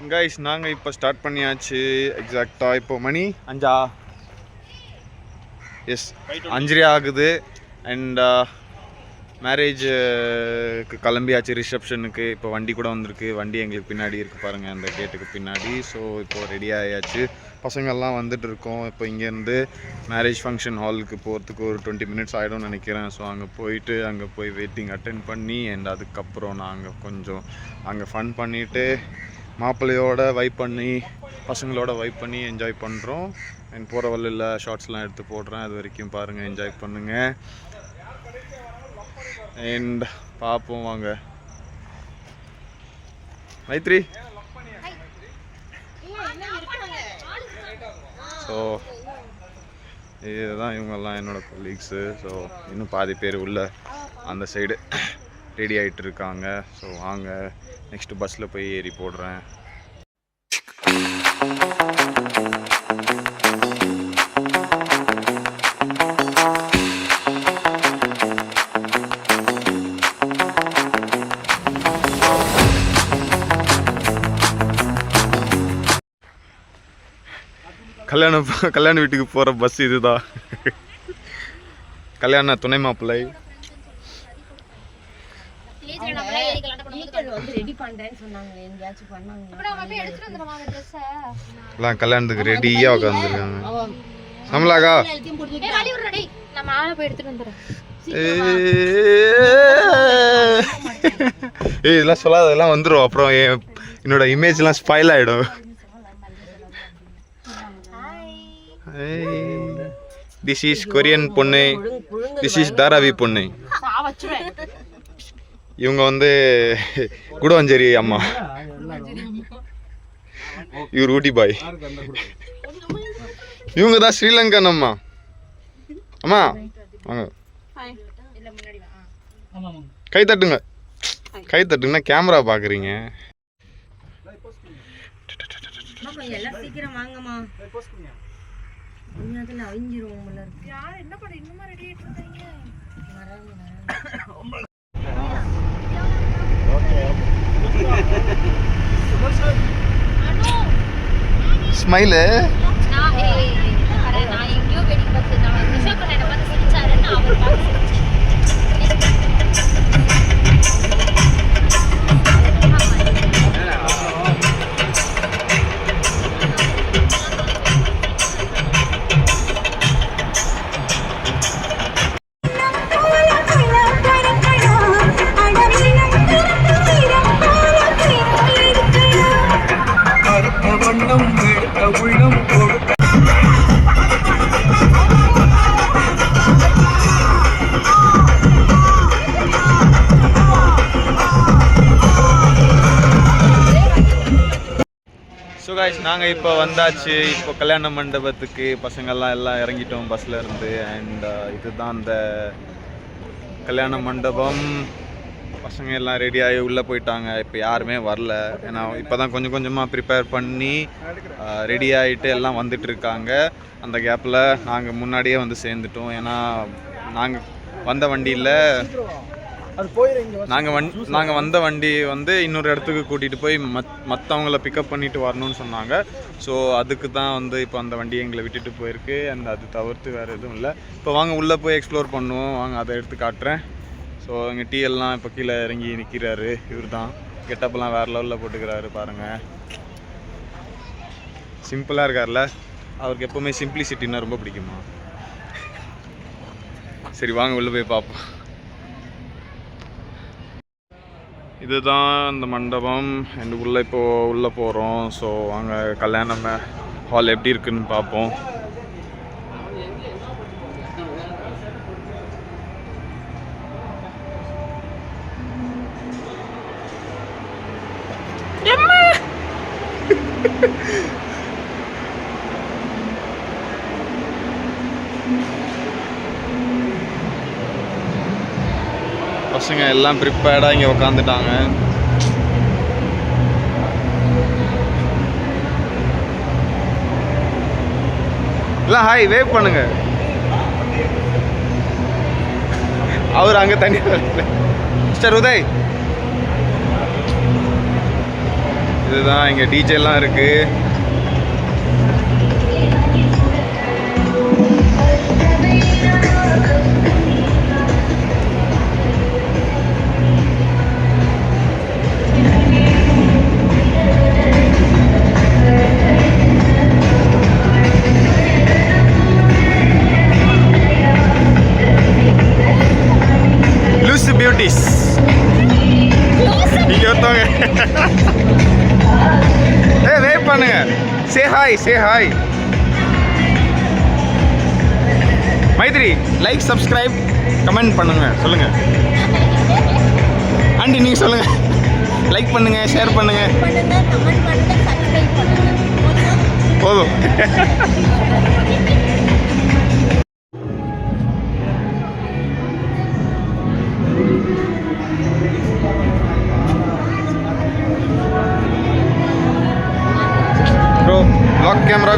Guys நாங்கள் இப்போ start பண்ணியாச்சு. எக்ஸாக்டாக இப்போ மணி 5 எஸ் 5 ஆகுது. அண்ட் மேரேஜுக்கு கிளம்பியாச்சு ரிசப்ஷனுக்கு. இப்போ வண்டி கூட வந்திருக்கு. வண்டி எங்களுக்கு பின்னாடி இருக்குது பாருங்கள், அந்த கேட்டுக்கு பின்னாடி. ஸோ இப்போது ரெடி ஆகியாச்சு. பசங்கள்லாம் வந்துட்டு இருக்கோம். இப்போ இங்கேருந்து மேரேஜ் ஃபங்க்ஷன் ஹாலுக்கு போகிறதுக்கு ஒரு 20 மினிட்ஸ் ஆகிடும்னு நினைக்கிறேன். ஸோ அங்கே போய் வெயிட்டிங் அட்டென்ட் பண்ணி அண்ட் அதுக்கப்புறம் நாங்கள் கொஞ்சம் அங்கே ஃபன் பண்ணிவிட்டு மாப்பிள்ளையோட வைப் பண்ணி பசங்களோட வைப் பண்ணி என்ஜாய் பண்ணுறோம். அண்ட் போகிற வழியில் ஷார்ட்ஸ்லாம் எடுத்து போடுறேன். அது வரைக்கும் பாருங்கள், என்ஜாய் பண்ணுங்கள். அண்ட் பார்ப்போம் வாங்க. மைத்ரி ஸோ இதுதான் இவங்கெல்லாம் என்னோடய கொலீக்ஸு. ஸோ இன்னும் பாதி பேர் உள்ள அந்த சைடு ரெடி ஆகிட்டு இருக்காங்க. ஸோ வாங்க நெக்ஸ்ட்டு பஸ்ஸில் போய் ஏறி போடுறேன். கல்யாண வீட்டுக்கு போகிற பஸ் இதுதான். கல்யாண துணை மாப்பிள்ளை கல்யாணத்துக்கு ரெடியா உட்காந்துருக்காங்க. நம்மளாக்கா இதெல்லாம் சொல்லாத, இதெல்லாம் வந்துடும். அப்புறம் என்னோட இமேஜ்லாம் ஸ்பாயில் ஆகிடும். திஸ் இஸ் கொரியன் பொண்ணு, திஸ் இஸ் தாராவி பொண்ணு. இவங்க வந்து குடவஞ்சேரி அம்மா, இவர் ஊட்டி பாய். இவங்க தான் ஸ்ரீலங்கன் அம்மா. அம்மா வாங்க, கை தட்டுங்க. கை தட்டுங்கன்னா கேமரா பார்க்குறீங்க. ஸ்மைலு நாங்கள் இப்போ வந்தாச்சு. இப்போ கல்யாண மண்டபத்துக்கு பசங்கள்லாம் எல்லாம் இறங்கிட்டோம் பஸ்ஸில் இருந்து. அண்ட் இதுதான் அந்த கல்யாண மண்டபம். பசங்க எல்லாம் ரெடியாகி உள்ளே போயிட்டாங்க. இப்போ யாருமே வரல. ஏன்னா இப்போ தான் கொஞ்சம் கொஞ்சமாக ப்ரிப்பேர் பண்ணி ரெடி ஆகிட்டு எல்லாம் வந்துட்டு இருக்காங்க. அந்த கேப்பில் நாங்கள் முன்னாடியே வந்து சேர்ந்துட்டோம். ஏன்னா நாங்கள் வந்த வண்டியில் நாங்கள் வந்த வண்டி வந்து இன்னொரு இடத்துக்கு கூட்டிகிட்டு போய் மற்றவங்கள பிக்கப் பண்ணிட்டு வரணும்னு சொன்னாங்க. ஸோ அதுக்கு தான் வந்து இப்போ அந்த வண்டியை எங்களை விட்டுட்டு போயிருக்கு. அண்ட் அது தவிர்த்து வேறு எதுவும் இல்லை. இப்போ வாங்க உள்ளே போய் எக்ஸ்ப்ளோர் பண்ணுவோம். வாங்க அதை எடுத்து காட்டுறேன். ஸோ இங்கே டீ எல்லாம் இப்போ கீழே இறங்கி நிற்கிறாரு. இவர் தான் கெட்டப்பெல்லாம் வேறு லெவலில் போட்டுக்கிறாரு பாருங்கள். சிம்பிளாக இருக்கார்ல. அவருக்கு எப்போவுமே சிம்பிளிசிட்டின்னா ரொம்ப பிடிக்குமா. சரி வாங்க உள்ளே போய் பார்ப்போம். இதுதான் இந்த மண்டபம். அண்ட் உள்ளே போகிறோம். ஸோ அங்கே கல்யாண ஹால் எப்படி இருக்குன்னு பார்ப்போம். பசங்க எல்லாம் ப்ரிப்பேர்டாக இங்கே உட்காந்துட்டாங்க. இல்லை ஹாய் வேவ் பண்ணுங்க. அவர் அங்கே தண்ணி மிஸ்டர் உதய். இதுதான் இங்கே டிஜேலாம் இருக்குது. லூசு பியூட்டிஸ் இங்கே ஒருத்தவங்க வெயிட் பண்ணுங்க. Say hi Maitri. Like subscribe comment பண்ணுங்க. சொல்லுங்க ஆண்டி, நீங்கள் சொல்லுங்க. லைக் பண்ணுங்க, ஷேர் பண்ணுங்க, போதும். ப்ரோ ब्लॉग कैमरा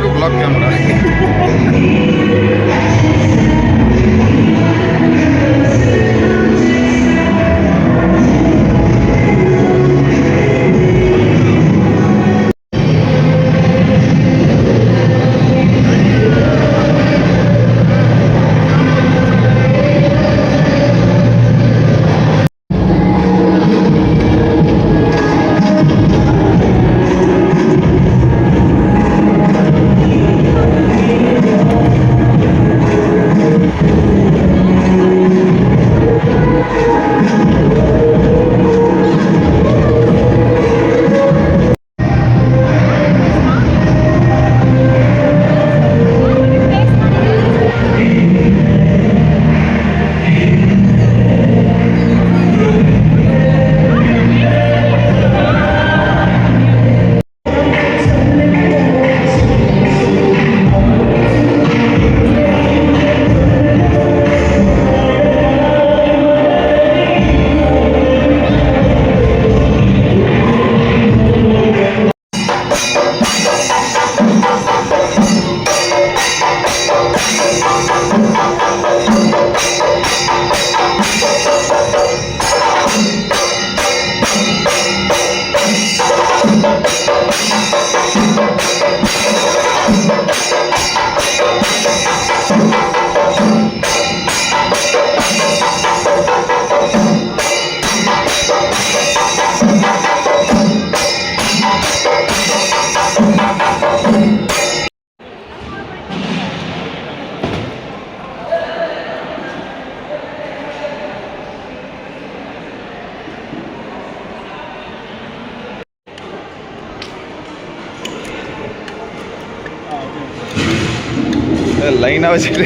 லைனாக வச்சுட்டு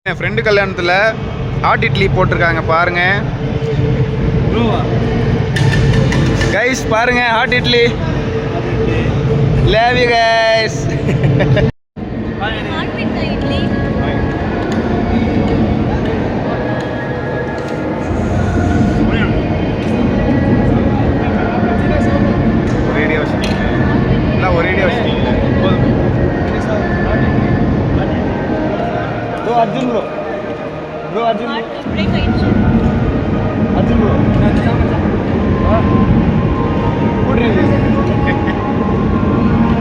என் ஃப்ரெண்டு கல்யாணத்தில் ஹாட் இட்லி போட்டிருக்காங்க பாருங்க கைஸ், பாருங்க hot idli. Love you guys. Arjun bro Arjun bro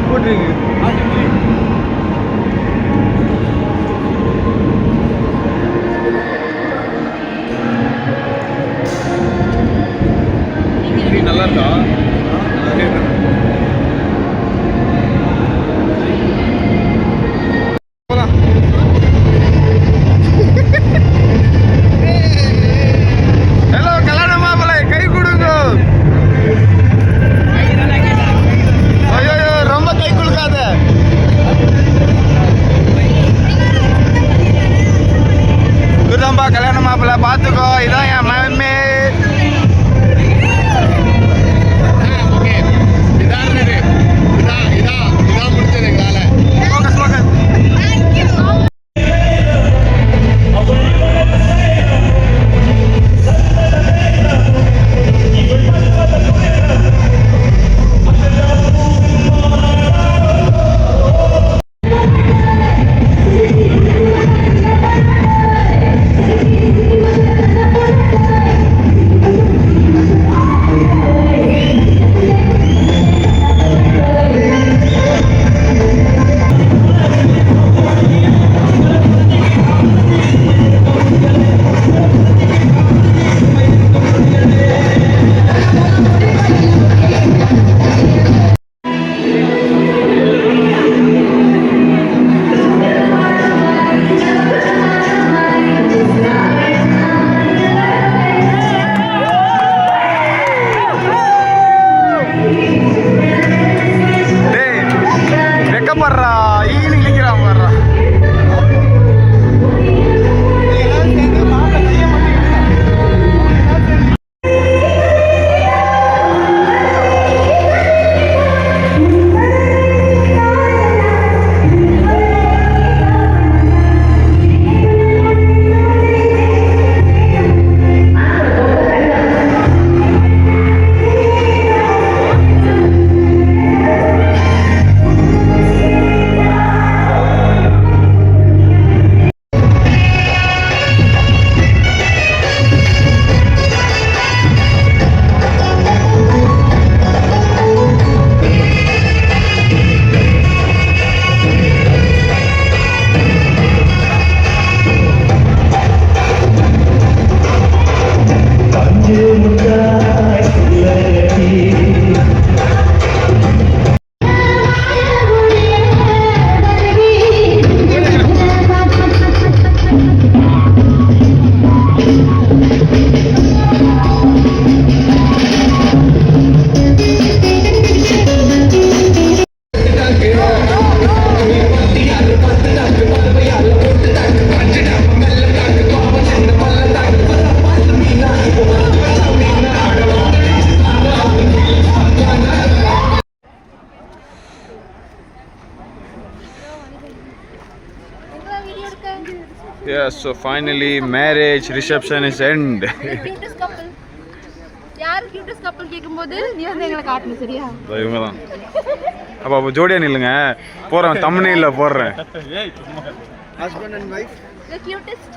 food review நல்லா இருக்கா? Yes, so finally marriage reception is end. Cutest couple. யார் cutest couple கேக்கும்போது நீ வந்து எங்களை காட்டணும் சரியா? இவங்க தான். அப்ப ஜோடியா நில்லுங்க. போறேன் thumbnail-ல போடுறேன். Husband and wife. The cutest.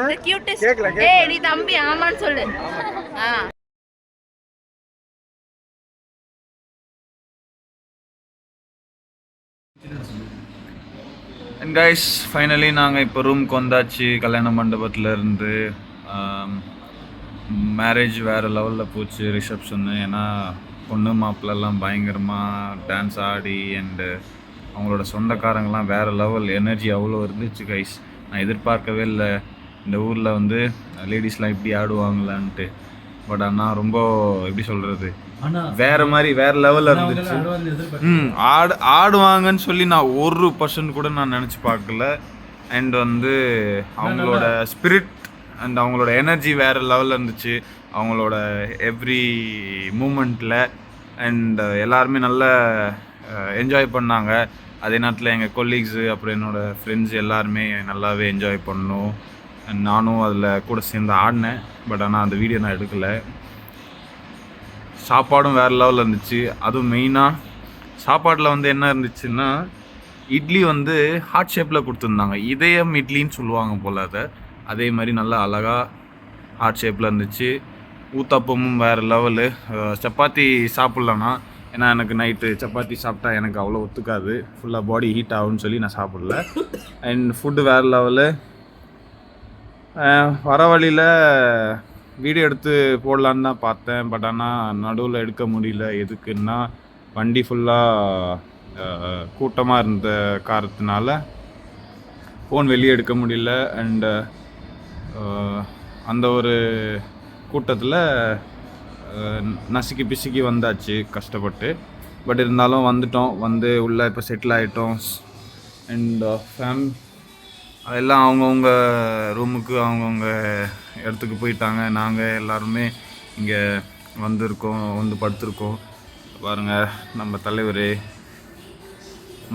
The cutest. ஏய் நீ தம்பி ஆமான்னு சொல்லு. அண்ட் கைஸ் ஃபைனலி நாங்கள் இப்போ ரூம்க்கு வந்தாச்சு. கல்யாண மண்டபத்தில் இருந்து மேரேஜ் வேறு லெவலில் போச்சு ரிசப்ஷன்னு. ஏன்னா பொண்ணு மாப்பிள்ளெல்லாம் பயங்கரமாக டான்ஸ் ஆடி அண்டு அவங்களோட சொந்தக்காரங்களாம் வேறு லெவல் எனர்ஜி அவ்வளோ இருந்துச்சு கைஸ். நான் எதிர்பார்க்கவே இல்லை இந்த ஊரில் வந்து லேடிஸ்லாம் இப்படி ஆடுவாங்களான்ட்டு. பட் ஆனால் ரொம்ப எப்படி சொல்கிறது வேறு மாதிரி வேறு லெவலில் இருந்துச்சு. ஆடுவாங்கன்னு சொல்லி நான் 1% கூட நான் நினச்சி பார்க்கல. அண்ட் வந்து அவங்களோட ஸ்பிரிட் அண்ட் அவங்களோட எனர்ஜி வேறு லெவலில் இருந்துச்சு அவங்களோட எவ்ரி மூமெண்ட்டில். அண்ட் எல்லாருமே நல்லா என்ஜாய் பண்ணாங்க. அதே நேரத்தில் எங்கள் கொலீக்ஸு அப்புறம் என்னோடய ஃப்ரெண்ட்ஸ் எல்லாருமே நல்லாவே என்ஜாய் பண்ணோம். அண்ட் நானும் அதில் கூட சேர்ந்து ஆடினேன். பட் ஆனால் அந்த வீடியோ நான் எடுக்கலை. சாப்பாடும் வேறு லெவலில் இருந்துச்சு. அதுவும் மெயினாக சாப்பாட்டில் வந்து என்ன இருந்துச்சுன்னா இட்லி வந்து ஹார்ட் ஷேப்பில் கொடுத்துருந்தாங்க. இதயம் இட்லின்னு சொல்லுவாங்க போல் அதை. அதே மாதிரி நல்லா அழகாக ஹார்ட் ஷேப்பில் இருந்துச்சு. ஊத்தப்பமும் வேறு லெவலு. சப்பாத்தி சாப்பிட்லன்னா ஏன்னா எனக்கு நைட்டு சப்பாத்தி சாப்பிட்டா எனக்கு அவ்வளோ ஒத்துக்காது, ஃபுல்லாக பாடி ஹீட் ஆகும்னு சொல்லி நான் சாப்பிடல. அண்ட் ஃபுட்டு வேறு லெவலு. வர வழியில் வீடியோ எடுத்து போடலான்னு தான் பார்த்தேன். பட் ஆனால் நடுவில் எடுக்க முடியல. எதுக்குன்னா வண்டி ஃபுல்லாக கூட்டமாக இருந்த காரணத்தினால ஃபோன் வெளியே எடுக்க முடியல. அண்டு அந்த ஒரு கூட்டத்தில் நசுக்கி பிசுக்கி வந்தாச்சு கஷ்டப்பட்டு. பட் இருந்தாலும் வந்துட்டோம். வந்து உள்ளே இப்போ செட்டில் ஆகிட்டோம். அண்ட் எல்லாம் அவங்கவுங்க ரூமுக்கு அவங்கவுங்க இடத்துக்கு போயிட்டாங்க. நாங்கள் எல்லாருமே இங்கே வந்து படுத்துருக்கோம். பாருங்கள் நம்ம தலைவர்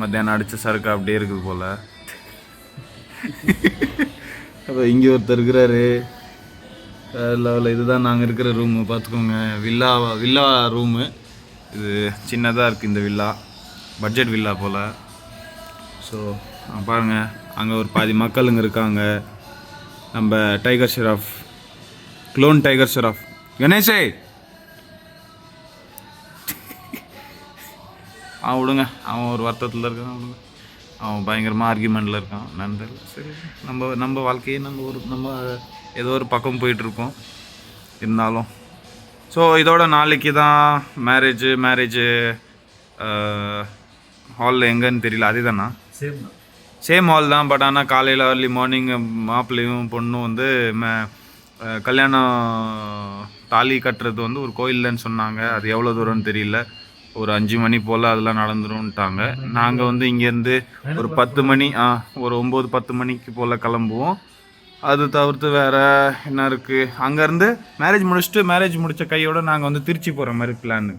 மத்தியானம் அடித்த சரக்கு அப்படியே இருக்குது போல். அப்போ இங்கே ஒருத்தர் இருக்கிறாரு லெவலில். இதுதான் நாங்கள் இருக்கிற ரூமு பார்த்துக்கோங்க. வில்லா ரூமு இது. சின்னதாக இருக்குது இந்த வில்லா, பட்ஜெட் வில்லா போல். ஸோ பாருங்கள் அங்கே ஒரு பாதி மக்களுங்க இருக்காங்க. நம்ம டைகர் ஷெராஃப், க்ளோன் டைகர் ஷெராஃப் கணேஷே விடுங்க. அவன் ஒரு வருத்தத்தில் இருக்கான். விடுங்க. அவன் பயங்கரமாக ஆர்கியூமெண்ட்டில் இருக்கான். நன்றி. சரி நம்ம வாழ்க்கையே நம்ம ஏதோ ஒரு பக்கம் போயிட்டுருக்கோம் இருந்தாலும். ஸோ இதோட நாளைக்கு தான் மேரேஜு ஹாலில் எங்கன்னு தெரியல. அதே தானா? சேம் ஹால் தான். பட் ஆனால் காலையில் ஏர்லி மார்னிங் மாப்பிள்ளையும் பொண்ணும் வந்து கல்யாணம் தாலி கட்டுறது வந்து ஒரு கோயில்லன்னு சொன்னாங்க. அது எவ்வளோ தூரம்னு தெரியல. ஒரு 5 மணி போல் அதெல்லாம் நடந்துரும்ட்டாங்க. நாங்கள் வந்து இங்கேருந்து ஒரு 10 மணி ஒரு 9-10 மணிக்கு போல் கிளம்புவோம். அது தவிர்த்து வேறு என்ன இருக்குது? அங்கேருந்து மேரேஜ் முடித்த கையோடு நாங்கள் வந்து திருச்சி போகிற மாதிரி பிளானு.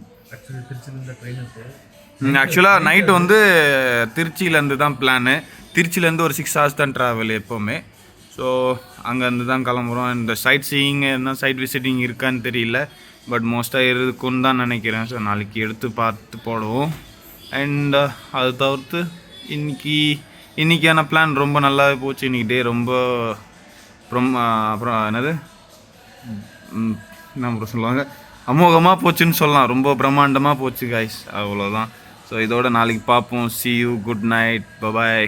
ஆக்சுவலாக நைட்டு வந்து திருச்சியிலேருந்து தான் பிளானு. திருச்சியிலேருந்து ஒரு 6 hours தான் ட்ராவல் எப்போவுமே. ஸோ அங்கேருந்து தான் கிளம்புறோம். இந்த சைட் சீயிங் என்ன சைட் விசிட்டிங் இருக்கான்னு தெரியல. பட் மோஸ்ட்டாக இருக்குன்னு தான் நினைக்கிறேன். ஸோ நாளைக்கு எடுத்து பார்த்து போடுவோம். அண்ட் அது தவிர்த்து இன்றைக்கான பிளான் ரொம்ப நல்லாவே போச்சு. இன்றைக்கி டே ரொம்ப அப்புறம் என்னது என்ன சொல்லுவாங்க, அமோகமாக போச்சுன்னு சொல்லலாம். ரொம்ப பிரம்மாண்டமாக போச்சு கைஸ். அவ்வளோதான். ஸோ இதோட நாளைக்கு பார்ப்போம். see you, good night, bye bye.